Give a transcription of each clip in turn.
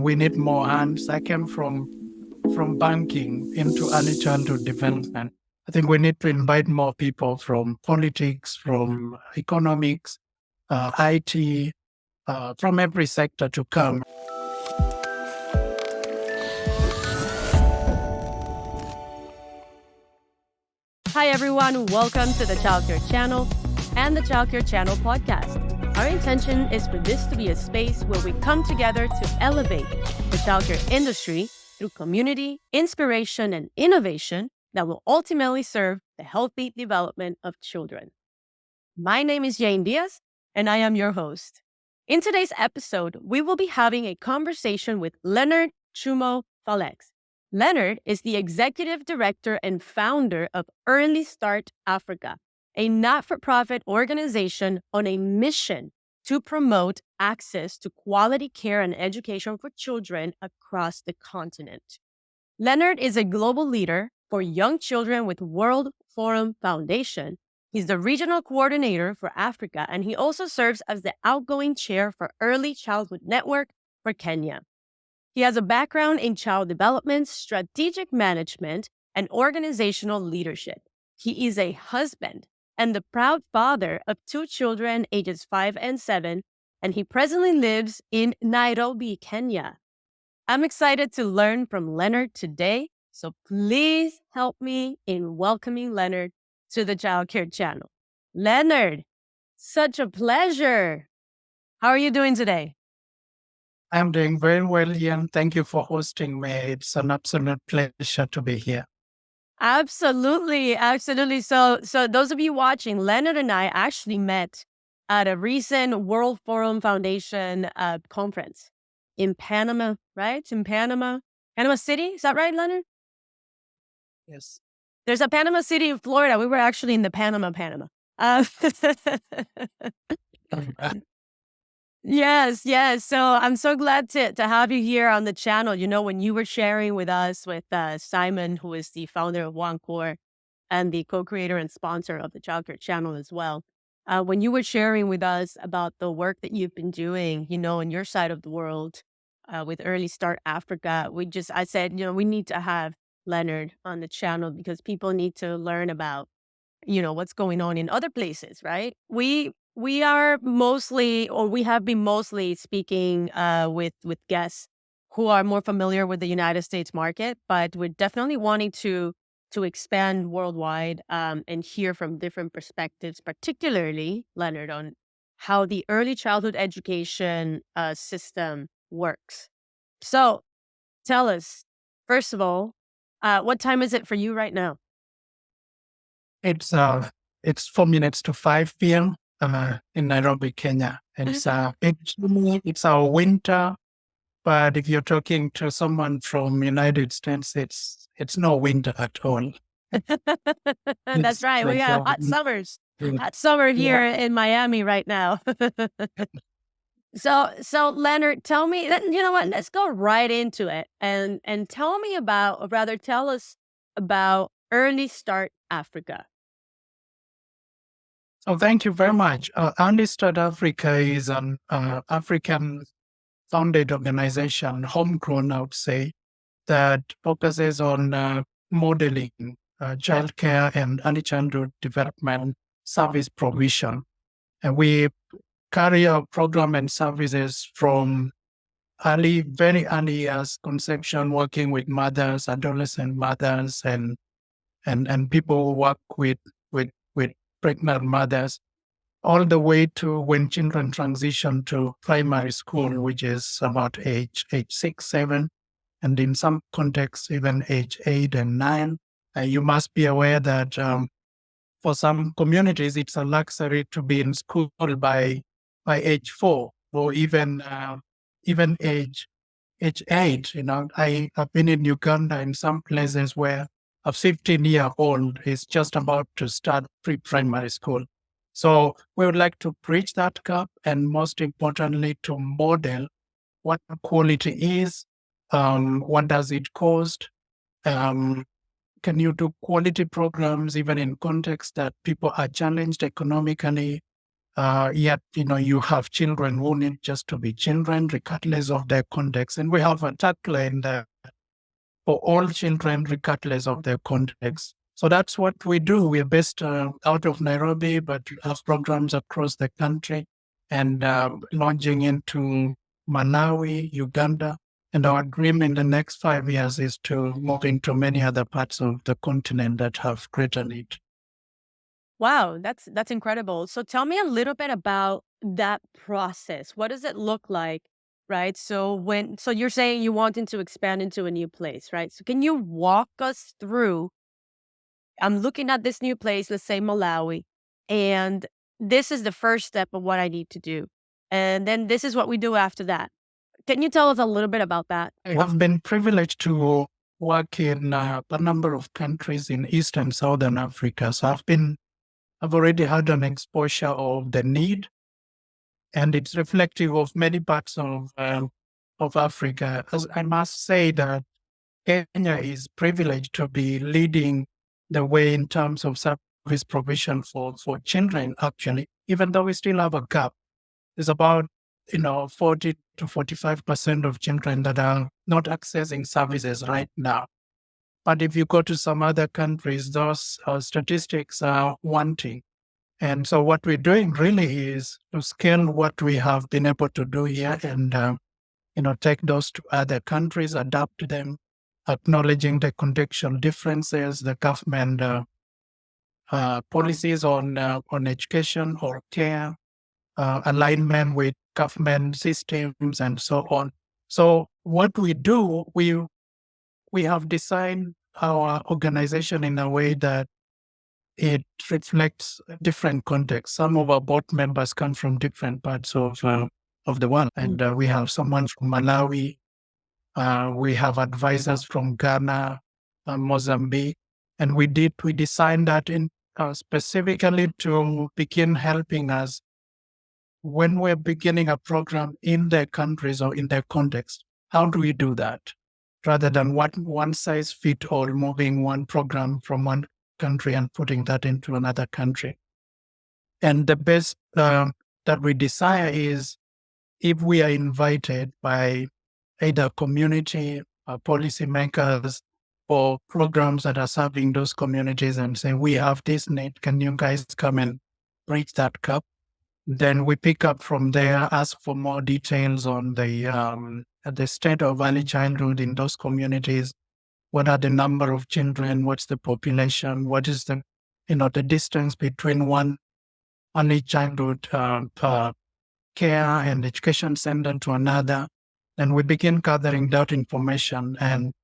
We need more hands. I came from banking into early childhood development. I think we need to invite more people from politics, from economics, IT, from every sector to come. Hi, everyone. Welcome to the Childcare Channel and the Childcare Channel podcast. Our intention is for this to be a space where we come together to elevate the childcare industry through community, inspiration, and innovation that will ultimately serve the healthy development of children. My name is Jane Diaz, and I am your host. In today's episode, we will be having a conversation with Leonard Chumo Falex. Leonard is the executive director and founder of Early Start Africa, a not-for-profit organization on a mission to promote access to quality care and education for children across the continent. Leonard is a global leader for young children with World Forum Foundation. He's the regional coordinator for Africa, and he also serves as the outgoing chair for Early Childhood Network for Kenya. He has a background in child development, strategic management, and organizational leadership. He is a husband and the proud father of 2 children, ages 5 and 7, and he presently lives in Nairobi, Kenya. I'm excited to learn from Leonard today, so please help me in welcoming Leonard to the Childcare Channel. Leonard, such a pleasure. How are you doing today? I'm doing very well, Ian. Thank you for hosting me. It's an absolute pleasure to be here. Absolutely. So those of you watching, Leonard and I actually met at a recent World Forum Foundation conference in Panama, right? In Panama City. Is that right, Leonard? Yes. There's a Panama City in Florida. We were actually in the Panama. Yes. So I'm so glad to have you here on the channel. You know, when you were sharing with us with Simon, who is the founder of OneCore and the co-creator and sponsor of the Childcare Channel as well, when you were sharing with us about the work that you've been doing, you know, on your side of the world with Early Start Africa, I said, you know, we need to have Leonard on the channel because people need to learn about, you know, what's going on in other places, right? We are mostly, or we have been mostly speaking with guests who are more familiar with the United States market, but we're definitely wanting to expand worldwide and hear from different perspectives, particularly, Leonard, on how the early childhood education system works. So tell us, first of all, what time is it for you right now? It's 4 minutes to 5 p.m. In Nairobi, Kenya. And it's our winter. But if you're talking to someone from United States, it's no winter at all. That's right. We have hot summers. Hot summer here in Miami right now. So Leonard, tell me, you know what? Let's go right into it and tell me about, or rather, tell us about Early Start Africa. So thank you very much. Early Start Africa is an African founded organization, homegrown, I would say, that focuses on modeling childcare and early childhood development service provision. And we carry out program and services from very early years conception, working with mothers, adolescent mothers, and people who work with pregnant mothers, all the way to when children transition to primary school, which is about age 6, 7, and in some contexts, even age 8 and 9. You must be aware that for some communities, it's a luxury to be in school by age 4 or even age 8. You know, I have been in Uganda in some places where a 15-year-old is just about to start pre-primary school. So we would like to bridge that gap, and most importantly, to model what quality is, what does it cost, can you do quality programs even in context that people are challenged economically, Yet, you have children who need just to be children, regardless of their context. And we have a tagline there for all children, regardless of their context. So that's what we do. We're based out of Nairobi, but have programs across the country and launching into Malawi, Uganda. And our dream in the next 5 years is to move into many other parts of the continent that have greater need. Wow, that's incredible. So tell me a little bit about that process. What does it look like, right? So you're saying you wanted to expand into a new place, right? So can you walk us through? I'm looking at this new place, let's say Malawi, and this is the first step of what I need to do. And then this is what we do after that. Can you tell us a little bit about that? I have been privileged to work in a number of countries in East and Southern Africa. So I've already had an exposure of the need, and it's reflective of many parts of Africa. As I must say that Kenya is privileged to be leading the way in terms of service provision for children, actually, even though we still have a gap. There's about 40 to 45% of children that are not accessing services right now. But if you go to some other countries, those statistics are wanting. And so what we're doing really is to scale what we have been able to do here and, take those to other countries, adapt to them, acknowledging the contextual differences, the government policies on education or care, alignment with government systems, and so on. So what we do, we have designed our organization in a way that it reflects different contexts. Some of our board members come from different parts of the world, and we have someone from Malawi. We have advisors from Ghana, Mozambique, and we designed that in specifically to begin helping us when we're beginning a program in their countries or in their context. How do we do that? Rather than one size fit all, moving one program from one country and putting that into another country. And the best that we desire is if we are invited by either community policymakers or programs that are serving those communities and say, we have this need, can you guys come and bridge that gap? Then we pick up from there, ask for more details on the state of early childhood in those communities. What are the number of children? What's the population? What is the distance between one early childhood care and education center to another? And we begin gathering that information and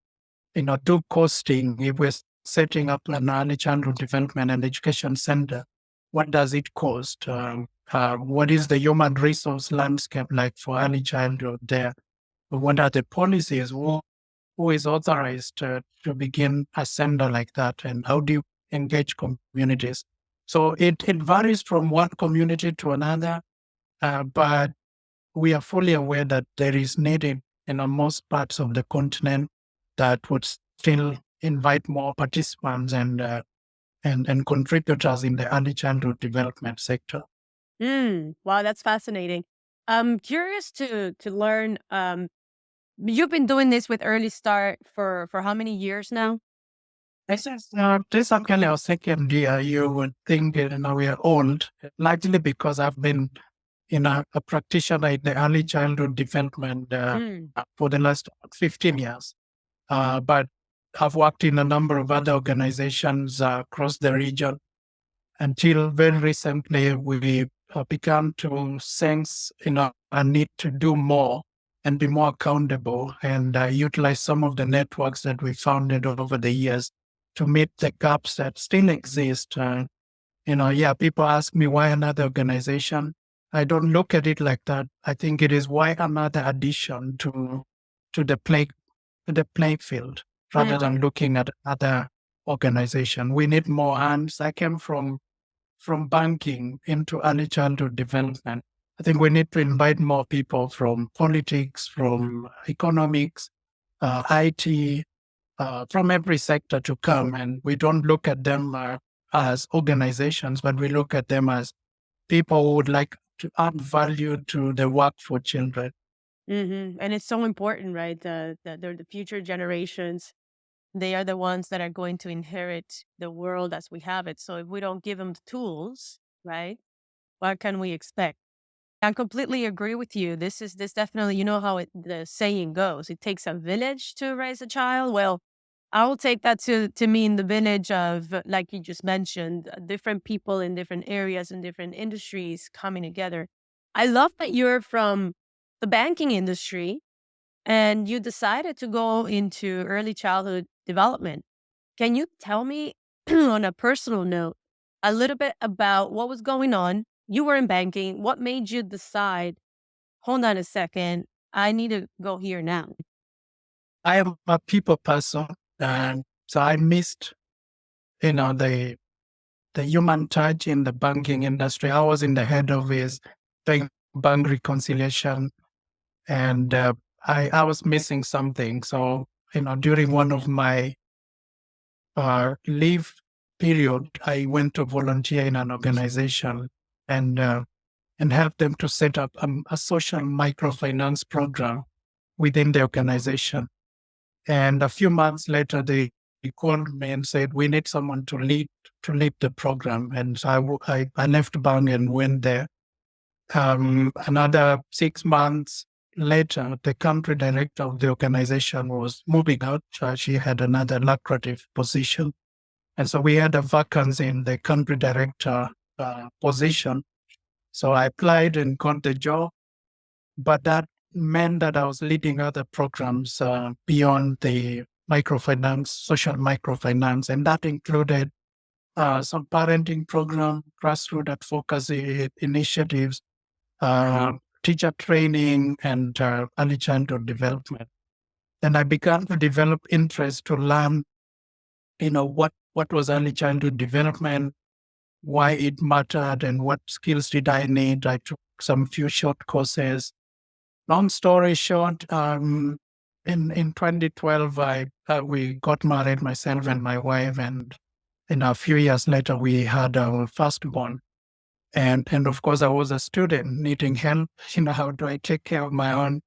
do costing. If we're setting up an early childhood development and education center, what does it cost? What is the human resource landscape like for early childhood there? What are the policies? Who is authorized to begin a center like that? And how do you engage communities? So it varies from one community to another, but we are fully aware that there is needed in most parts of the continent that would still invite more participants and contributors in the early childhood development sector. Wow, that's fascinating. I'm curious to learn. You've been doing this with Early Start for how many years now? This is actually our second year. You would think we are old, largely because I've been a practitioner in the early childhood development for the last 15 years. But I've worked in a number of other organizations across the region until very recently we began to sense a need to do more and be more accountable and utilize some of the networks that we founded over the years to meet the gaps that still exist. People ask me why another organization. I don't look at it like that. I think it is why another addition to the play field rather than looking at other organization. We need more hands. I came from banking into early childhood development. I think we need to invite more people from politics, from economics, IT, from every sector to come. And we don't look at them as organizations, but we look at them as people who would like to add value to the work for children. And it's so important, right? They're the future generations. They are the ones that are going to inherit the world as we have it. So if we don't give them the tools, right, what can we expect? I completely agree with you. This definitely, you know how the saying goes, it takes a village to raise a child. Well, I will take that to mean the village of, like you just mentioned, different people in different areas and different industries coming together. I love that you're from the banking industry and you decided to go into early childhood development. Can you tell me, on a personal note, a little bit about what was going on? You were in banking. What made you decide, hold on a second, I need to go here now? I am a people person, and so I missed, the human touch in the banking industry. I was in the head office doing bank reconciliation, and I was missing something. So during one of my leave period, I went to volunteer in an organization and help them to set up a social microfinance program within the organization. And a few months later, they called me and said, "We need someone to lead the program." And so I left bank and went there. Another 6 months later, the country director of the organization was moving out. She had another lucrative position. And so we had a vacancy in the country director position. So I applied and got the job, but that meant that I was leading other programs beyond the microfinance, social microfinance, and that included some parenting program, grassroots advocacy initiatives, teacher training, and early childhood development. And I began to develop interest to learn, what was early childhood development, why it mattered, and what skills did I need. I took some few short courses. Long story short, in 2012, we got married, myself and my wife, and a few years later, we had our firstborn. And of course, I was a student needing help. How do I take care of my own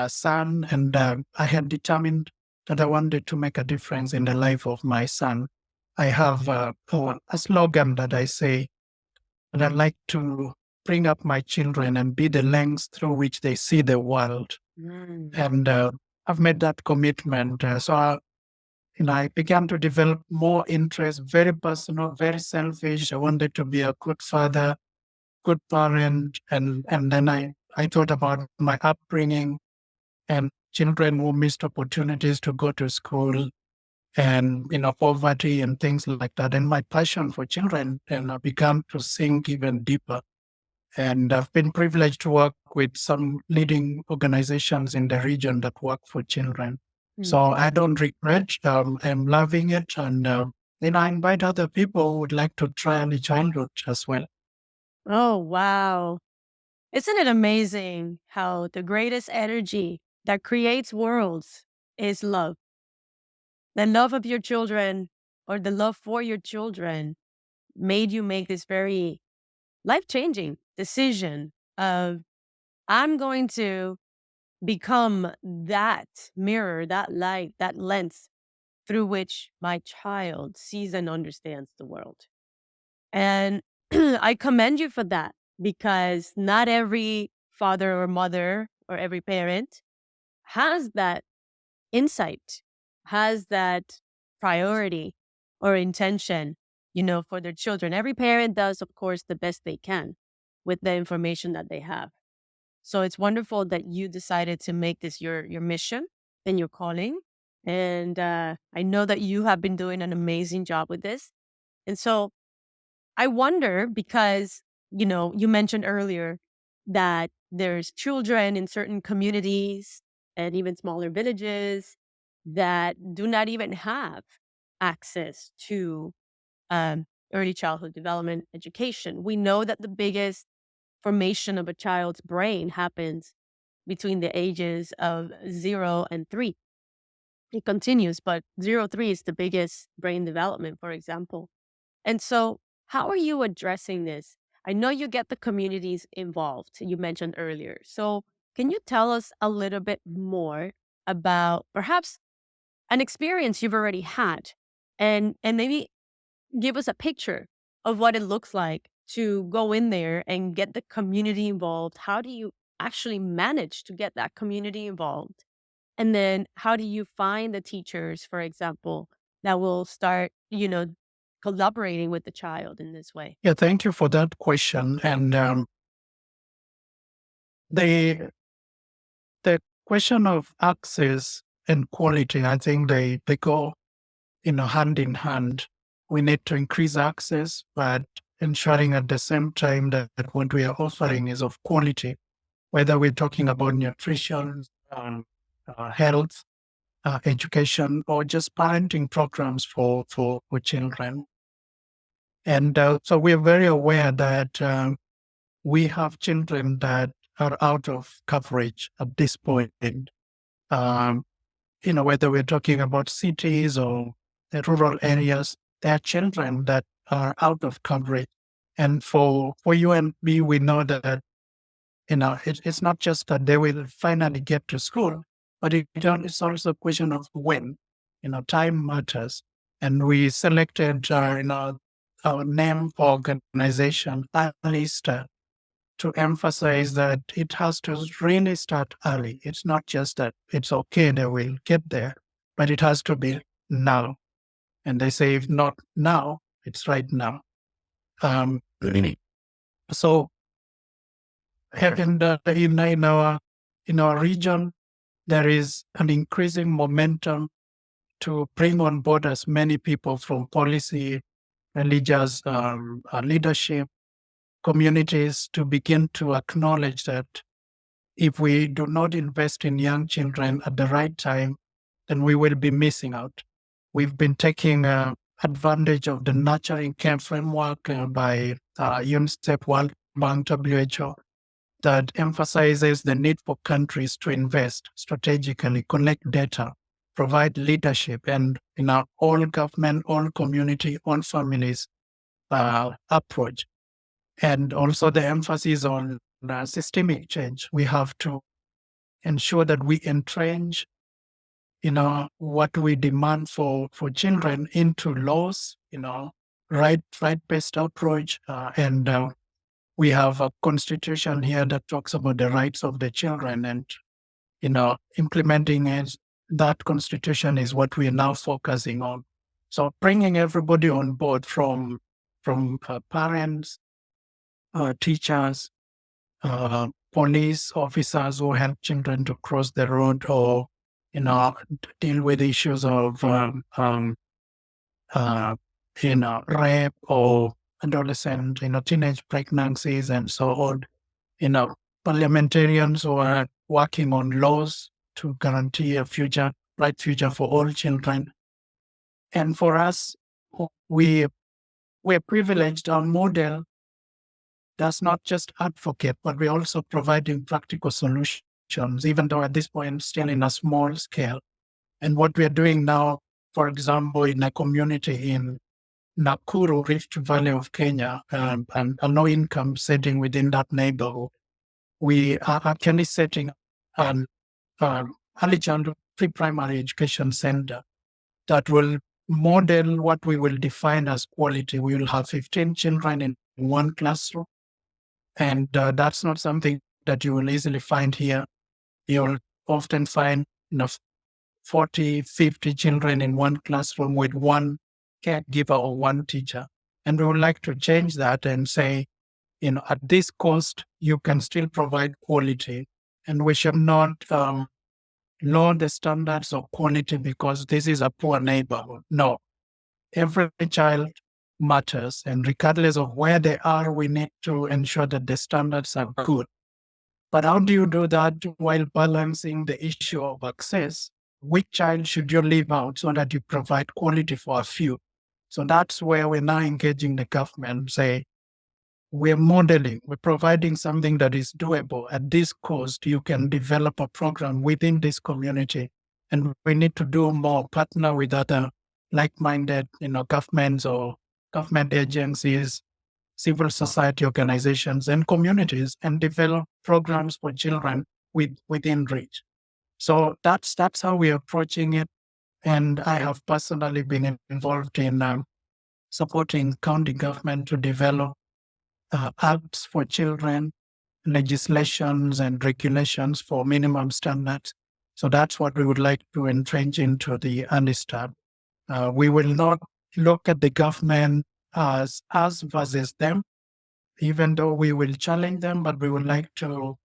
son? And I had determined that I wanted to make a difference in the life of my son. I have a slogan that I say that I'd like to bring up my children and be the lens through which they see the world. Mm. And I've made that commitment. I began to develop more interest, very personal, very selfish. I wanted to be a good father, good parent. And then I thought about my upbringing and children who missed opportunities to go to school and, poverty and things like that. And my passion for children and I began to sink even deeper. And I've been privileged to work with some leading organizations in the region that work for children. Mm. So I don't regret. I'm loving it. And I invite other people who would like to try early childhood as well. Oh, wow. Isn't it amazing how the greatest energy that creates worlds is love? The love of your children or the love for your children made you make this very life changing decision of, I'm going to become that mirror, that light, that lens through which my child sees and understands the world. And I commend you for that, because not every father or mother or every parent has that insight, has that priority or intention, for their children. Every parent does, of course, the best they can with the information that they have. So it's wonderful that you decided to make this your mission and your calling. And I know that you have been doing an amazing job with this. And so I wonder, because, you mentioned earlier that there's children in certain communities and even smaller villages that do not even have access to early childhood development education. We know that the biggest formation of a child's brain happens between the ages of 0 and 3. It continues, but 0 3 is the biggest brain development, for example. And so, how are you addressing this? I know you get the communities involved, you mentioned earlier. So, can you tell us a little bit more about perhaps an experience you've already had and maybe give us a picture of what it looks like to go in there and get the community involved? How do you actually manage to get that community involved? And then how do you find the teachers, for example, that will start, collaborating with the child in this way? Yeah, thank you for that question. And the the question of access and quality, I think they go hand in hand. We need to increase access, but ensuring at the same time that what we are offering is of quality, whether we're talking about nutrition, health, education, or just parenting programs for children. And so we're very aware that we have children that are out of coverage at this point. Um, whether we're talking about cities or the rural areas, there are children that are out of coverage. And for you and me, we know that, it's not just that they will finally get to school, but it's also a question of when. Time matters. And we selected, our name for organization, Early Start, to emphasize that it has to really start early. It's not just that it's okay, they will get there, but it has to be now. And they say, if not now, it's right now. Really? So in our region, there is an increasing momentum to bring on board as many people from policy, religious leadership, communities to begin to acknowledge that if we do not invest in young children at the right time, then we will be missing out. We've been taking advantage of the nurturing care framework by UNICEF, World Bank, WHO, that emphasizes the need for countries to invest strategically, collect data, provide leadership, and all government, all community, all families approach. And also the emphasis on systemic change. We have to ensure that we entrench, what we demand for children into laws, right-based approach. And we have a constitution here that talks about the rights of the children, and, implementing that constitution is what we are now focusing on. So bringing everybody on board from parents, teachers, police officers who help children to cross the road, or deal with issues of rape or adolescent, teenage pregnancies and so on. Parliamentarians who are working on laws to guarantee a bright future for all children. And for us, we're privileged. Our model does not just advocate, but we're also providing practical solutions, even though at this point still in a small scale. And what we're doing now, for example, in a community in Nakuru, Rift Valley of Kenya, and a low-income setting within that neighborhood, we are actually setting an early childhood pre-primary education center that will model what we will define as quality. We will have 15 children in one classroom. And that's not something that you will easily find here. You'll often find 40, 50 children in one classroom with one caregiver or one teacher. And we would like to change that and say, at this cost, you can still provide quality. And we should not lower the standards of quality because this is a poor neighborhood. No, every child matters. And regardless of where they are, we need to ensure that the standards are good. But how do you do that while balancing the issue of access? Which child should you leave out so that you provide quality for a few? So that's where we're now engaging the government, say, we're modeling, we're providing something that is doable. At this cost, you can develop a program within this community. And we need to do more, partner with other like-minded, governments or government agencies, civil society organizations, and communities, and develop programs for children within reach. So that's how we're approaching it. And I have personally been involved in supporting county government to develop acts for children, legislations and regulations for minimum standards. So that's what we would like to entrench into the understand. We will not look at the government as us versus them, even though we will challenge them, but we would like to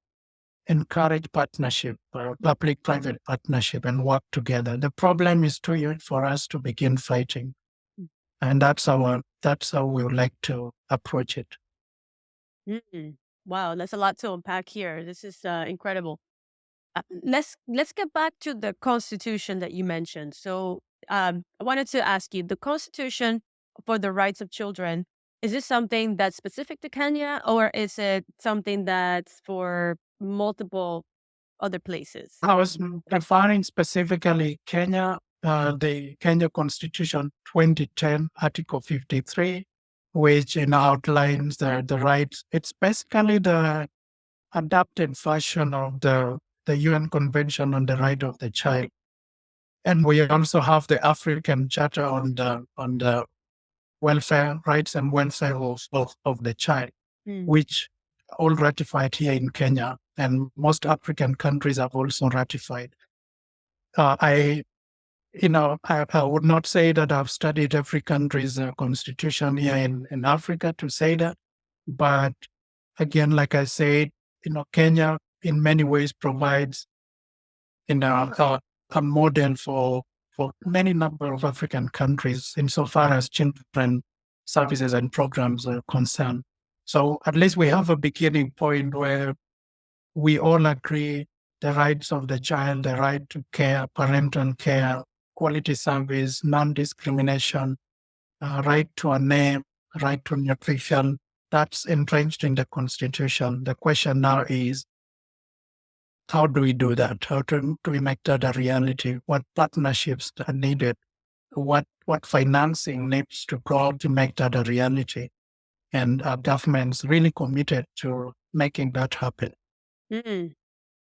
encourage partnership, public-private partnership, and work together. The problem is too huge for us to begin fighting, and that's how we would like to approach it. Mm. Wow, that's a lot to unpack here. This is incredible. Let's get back to the Constitution that you mentioned. So, I wanted to ask you: the Constitution for the rights of children, is this something that's specific to Kenya, or is it something that's for multiple other places? I was referring specifically Kenya, the Kenya Constitution 2010, Article 53, which outlines the rights. It's basically the adapted version of the UN Convention on the Right of the Child. And we also have the African Charter on the welfare rights and welfare of the child, which all ratified here in Kenya, and most African countries have also ratified. I would not say that I've studied every country's constitution here in Africa to say that, but again, like I said, Kenya in many ways provides a model for many number of African countries insofar as children services and programs are concerned. So at least we have a beginning point where we all agree the rights of the child, the right to care, parental care, quality service, non-discrimination, right to a name, right to nutrition. That's entrenched in the Constitution. The question now is, how do we do that? How do we make that a reality? What partnerships are needed? What financing needs to go to make that a reality? And our government's really committed to making that happen. Mm.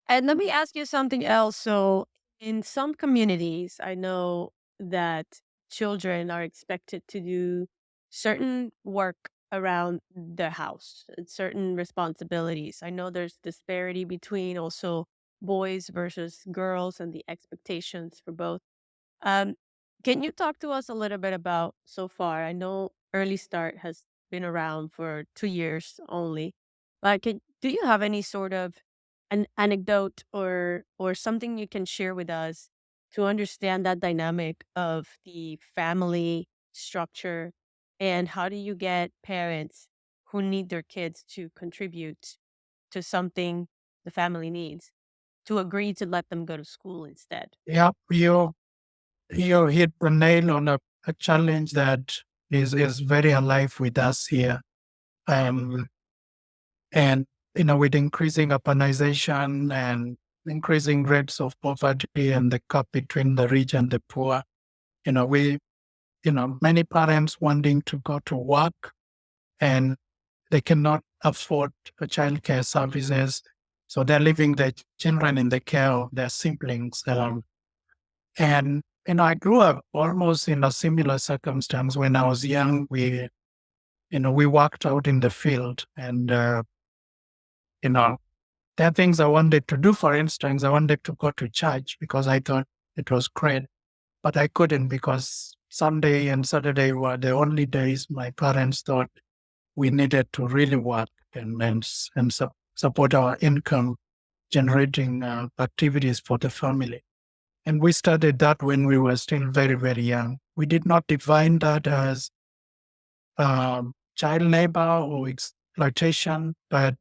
And let me ask you something else. So, in some communities, I know that children are expected to do certain work around the house, certain responsibilities. I know there's disparity between also boys versus girls and the expectations for both. Um, can you talk to us a little bit about so far? I know Early Start has been around for 2 years only, but do you have any sort of an anecdote or something you can share with us to understand that dynamic of the family structure, and how do you get parents who need their kids to contribute to something the family needs to agree to let them go to school instead? Yeah, you hit the nail on a challenge that is very alive with us here. Um, and with increasing urbanization and increasing rates of poverty and the gap between the rich and the poor, we many parents wanting to go to work and they cannot afford childcare services. So they're leaving their children in the care of their siblings. And I grew up almost in a similar circumstance when I was young. We worked out in the field, and there are things I wanted to do. For instance, I wanted to go to church because I thought it was great, but I couldn't because Sunday and Saturday were the only days my parents thought we needed to really work and support our income generating activities for the family. And we started that when we were still very, very young. We did not define that as child labor or exploitation, but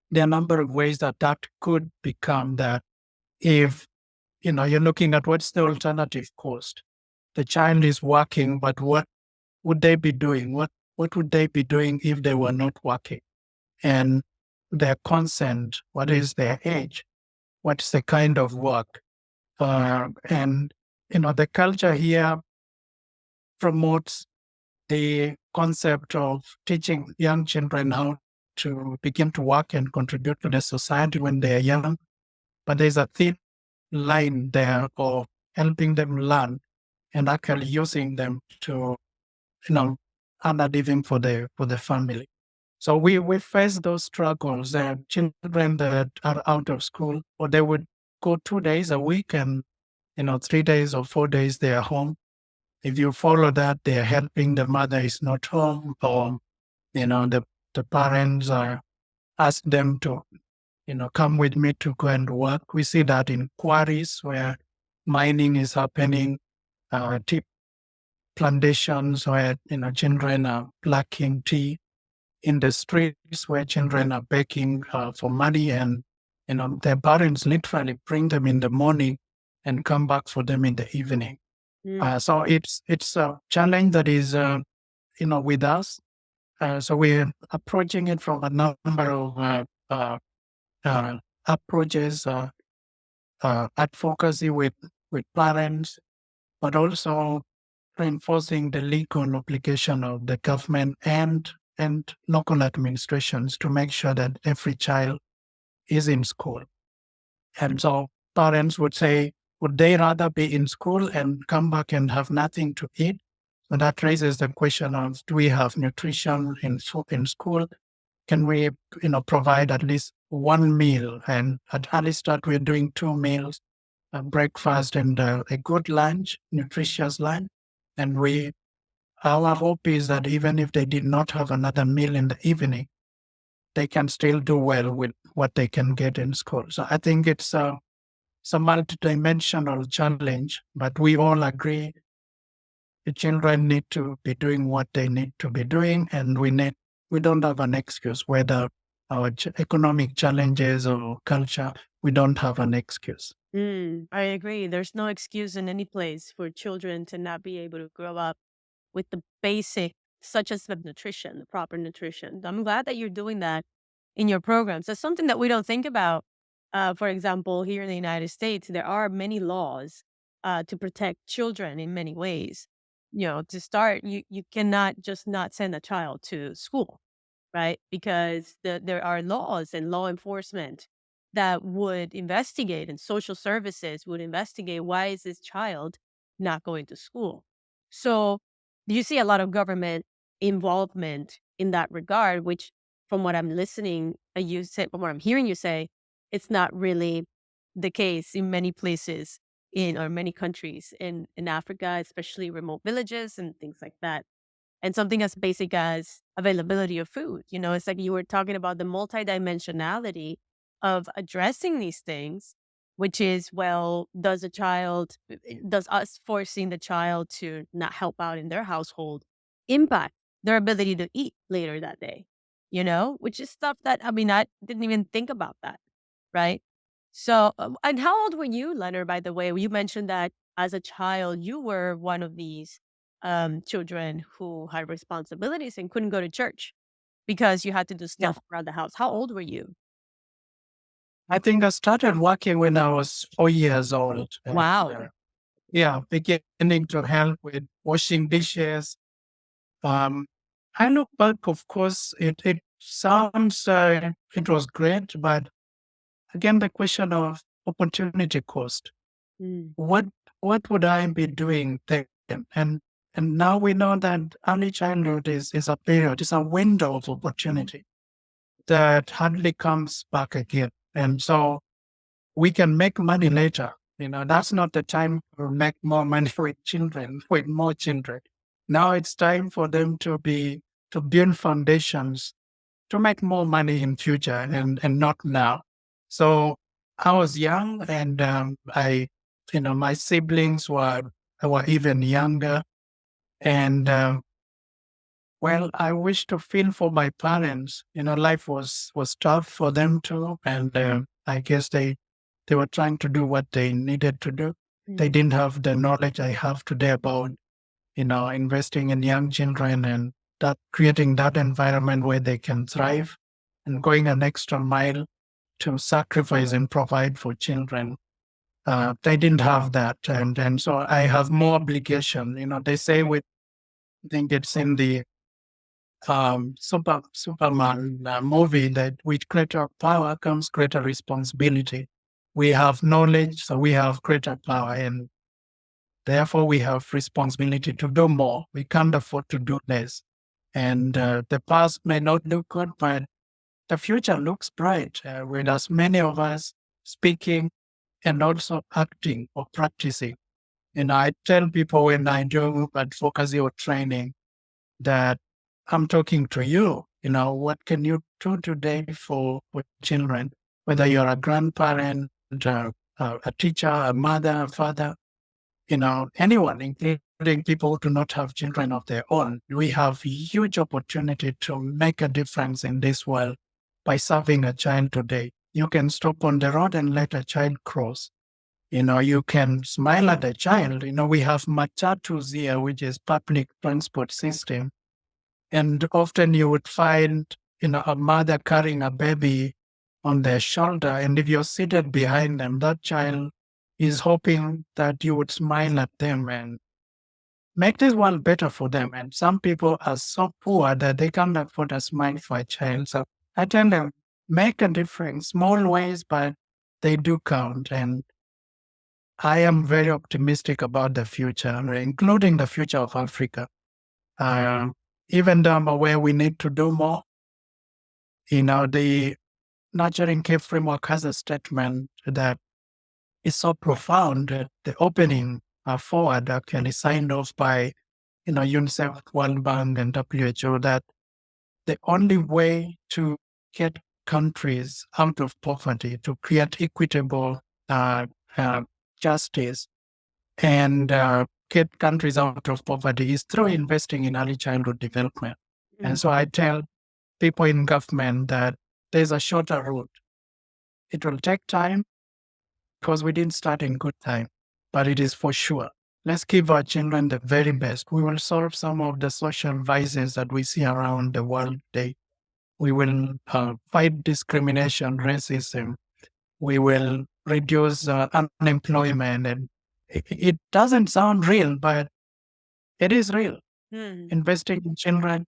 there are a number of ways that could become that. If you're looking at what's the alternative cost. The child is working, but what would they be doing? What would they be doing if they were not working? And their consent, what is their age? What's the kind of work? And the culture here promotes the concept of teaching young children how to begin to work and contribute to the society when they are young. But there's a thin line there of helping them learn and actually using them to, earn a living for the family. So we face those struggles and children that are out of school, or they would go 2 days a week and 3 days or 4 days they are home. If you follow that, they're helping the mother is not home, or the parents are ask them to come with me to go and work. We see that in quarries where mining is happening, tea plantations where children are plucking tea, in the streets where children are begging for money, and their parents literally bring them in the morning and come back for them in the evening. So it's a challenge that is with us. So we're approaching it from a number of approaches, advocacy with parents, but also reinforcing the legal obligation of the government and local administrations to make sure that every child is in school. And so parents would say, would they rather be in school and come back and have nothing to eat? So that raises the question of, do we have nutrition in school? Can we, provide at least one meal? And at early start, we're doing 2 meals, a breakfast and a good lunch, nutritious lunch. And our hope is that even if they did not have another meal in the evening, they can still do well with what they can get in school. So I think it's a multidimensional challenge, but we all agree the children need to be doing what they need to be doing, and we don't have an excuse, whether our economic challenges or culture, we don't have an excuse. I agree. There's no excuse in any place for children to not be able to grow up with the basic, such as the nutrition, the proper nutrition. I'm glad that you're doing that in your programs. That's something that we don't think about. For example, here in the United States, there are many laws to protect children in many ways. To start, you cannot just not send a child to school, right? Because there are laws and law enforcement that would investigate, and social services would investigate, why is this child not going to school? So you see a lot of government involvement in that regard, which from what I'm listening, you said, from what I'm hearing you say, it's not really the case in many places or many countries in Africa, especially remote villages and things like that. And something as basic as availability of food. It's like you were talking about the multidimensionality of addressing these things, which is, well, does us forcing the child to not help out in their household impact their ability to eat later that day? Which is stuff that, I didn't even think about that. Right. So, and how old were you, Leonard, by the way? You mentioned that as a child, you were one of these children who had responsibilities and couldn't go to church because you had to do Yeah. stuff around the house. How old were you? I think I started working when I was 4 years old. Wow. Beginning to help with washing dishes. I look back, of course, it sounds, it was great, but again, the question of opportunity cost. Mm. What would I be doing then? And now we know that early childhood is a period, it's a window of opportunity that hardly comes back again. And so we can make money later. That's not the time to make more money with more children. Now it's time for them to build foundations to make more money in future and not now. So I was young, and my siblings were even younger, and well, I wish to feel for my parents. Life was tough for them too, and I guess they were trying to do what they needed to do. They didn't have the knowledge I have today about investing in young children and that creating that environment where they can thrive and going an extra mile to sacrifice and provide for children. They didn't have that, and so I have more obligation. They say with I think it's in the Superman movie that with greater power comes greater responsibility. We have knowledge, so we have greater power, and therefore we have responsibility to do more. We can't afford to do less. And the past may not look good, but the future looks bright with as many of us speaking and also acting or practicing. And I tell people when I do advocacy or training that I'm talking to you. What can you do today for children? Whether you're a grandparent, a teacher, a mother, a father, anyone, including people who do not have children of their own. We have huge opportunity to make a difference in this world by serving a child today. You can stop on the road and let a child cross. You can smile at a child. We have matatus here, which is public transport system. And often you would find, a mother carrying a baby on their shoulder. And if you're seated behind them, that child is hoping that you would smile at them and make this world better for them. And some people are so poor that they can't afford a smile for a child. So I tell them, make a difference, small ways, but they do count. And I am very optimistic about the future, including the future of Africa. Uh, Even though I'm aware we need to do more, the Nurturing Care Framework has a statement that is so profound that the opening forward actually signed off by, UNICEF, World Bank, and WHO that the only way to get countries out of poverty, to create equitable uh, justice, and get countries out of poverty is through investing in early childhood development. And so I tell people in government that there's a shorter route. It will take time because we didn't start in good time, but it is for sure. Let's give our children the very best. We will solve some of the social vices that we see around the world today. We will fight discrimination, racism. We will reduce unemployment. And it doesn't sound real, but it is real. Investing in children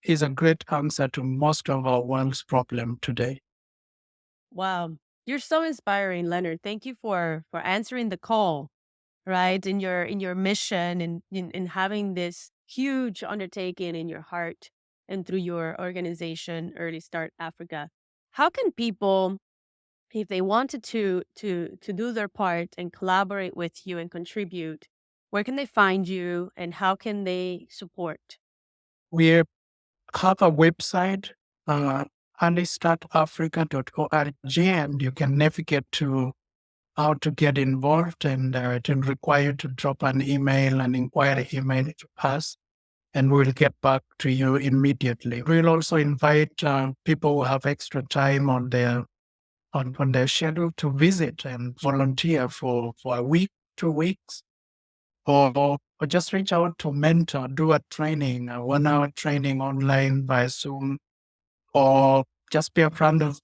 is a great answer to most of our world's problem today. Wow. You're so inspiring, Leonard. Thank you for answering the call, right? In your mission and in having this huge undertaking in your heart and through your organization, Early Start Africa. How can people, if they wanted to do their part and collaborate with you and contribute, where can they find you and how can they support? We have a website, earlystartafrica.org, and you can navigate to how to get involved, and it will require you to drop an inquiry email to us, and we'll get back to you immediately. We'll also invite people who have extra time on their schedule to visit and volunteer for a week, 2 weeks, or just reach out to mentor, do a training, a 1 hour training online by Zoom, or just be a friend of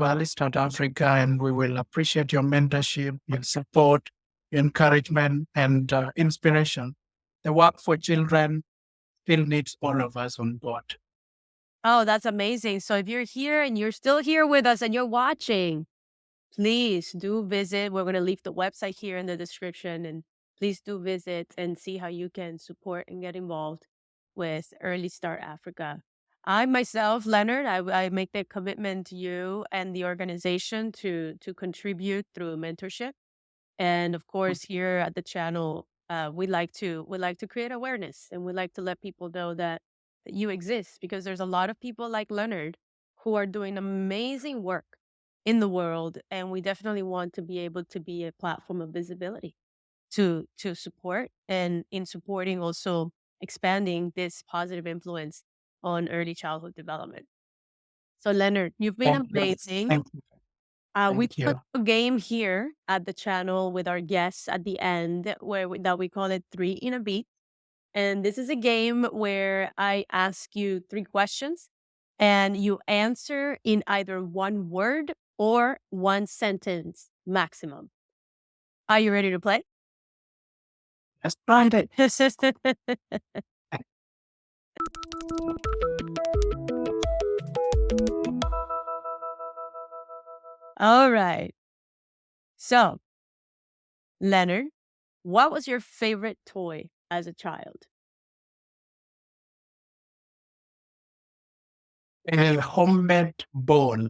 Early Start Africa, and we will appreciate your mentorship, your support, your encouragement, and inspiration. The work for children still needs all of us on board. Oh, that's amazing. So if you're here and you're still here with us and you're watching, please do visit. We're going to leave the website here in the description, and please do visit and see how you can support and get involved with Early Start Africa. I myself, Leonard, I make the commitment to you and the organization to contribute through mentorship. And of course, here at the channel, we like to create awareness, and we like to let people know that you exist, because there's a lot of people like Leonard who are doing amazing work in the world, and we definitely want to be able to be a platform of visibility to support, and in supporting also expanding this positive influence on early childhood development. So Leonard, you've been Thank you. amazing. Thank you. We Thank you. took a game here at the channel with our guests at the end that we call it 3 in a Beat. And this is a game where I ask you 3 questions and you answer in either 1 word or 1 sentence maximum. Are you ready to play? Let's try it. All right. So, Leonard, what was your favorite toy as a child? A homemade bowl.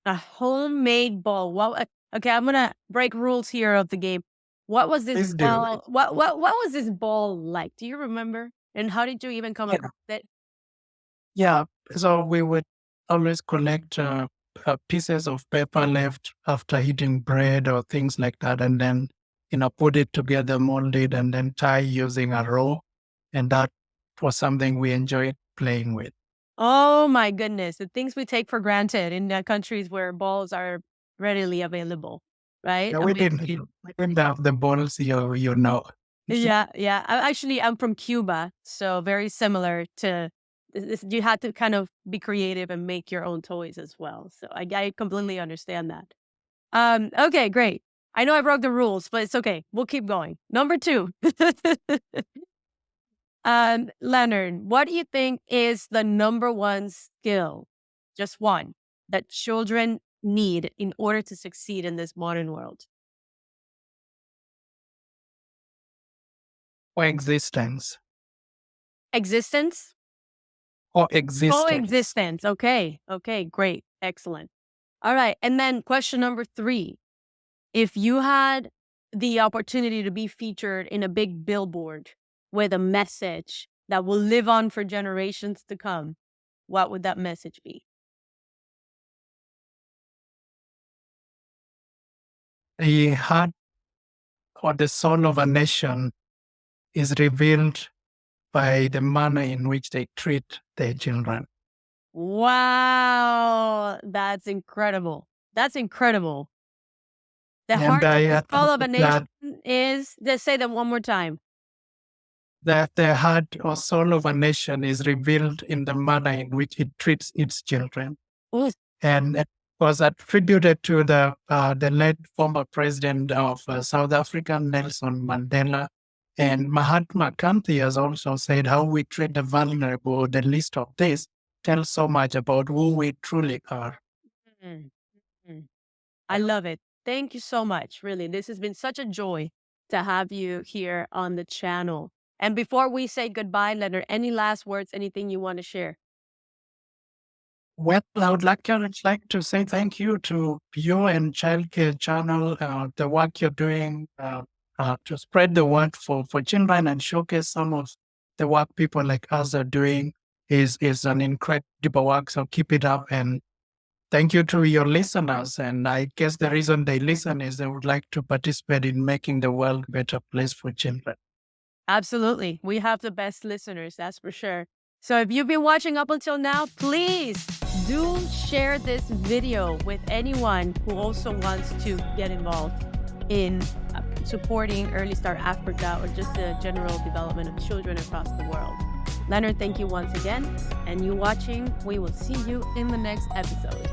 A homemade ball. Okay, I'm gonna break rules here of the game. What was this Please do. ball? What was this ball like? Do you remember? And how did you even come Yeah. across it? Yeah. So we would always collect pieces of paper left after eating bread or things like that, and then put it together, mold it, and then tie using a rope. And that was something we enjoyed playing with. Oh my goodness, the things we take for granted in countries where balls are readily available, right? Yeah, I we mean, didn't have the balls you know. yeah, yeah. I'm from Cuba, so very similar to this. You had to kind of be creative and make your own toys as well. So I completely understand that. Okay, great. I know I broke the rules, but it's okay. We'll keep going. Number 2. Leonard, what do you think is the number one skill, just one, that children need in order to succeed in this modern world? Coexistence. Existence? Coexistence. Coexistence. Okay. Okay, great. Excellent. All right. And then question number 3. If you had the opportunity to be featured in a big billboard with a message that will live on for generations to come, what would that message be? The heart or the soul of a nation is revealed by the manner in which they treat their children. Wow. That's incredible. That's incredible. The And heart I and soul of a that nation is, just say that one more time. that the heart or soul of a nation is revealed in the manner in which it treats its children. Ooh, And it was attributed to the late former president of South Africa, Nelson Mandela. And Mahatma Gandhi has also said how we treat the vulnerable. The list of this tells so much about who we truly are. mm, mm. I love it. Thank you so much. Really, this has been such a joy to have you here on the channel. And before we say goodbye, Leonard, any last words, anything you want to share? Well, I would like to say thank you to you and Childcare Channel, the work you're doing to spread the word for children and showcase some of the work people like us are doing is an incredible work. So keep it up, and thank you to your listeners. And I guess the reason they listen is they would like to participate in making the world a better place for children. Absolutely. We have the best listeners, that's for sure. So if you've been watching up until now, please do share this video with anyone who also wants to get involved in supporting Early Start Africa or just the general development of children across the world. Leonard, thank you once again. And you watching, we will see you in the next episode.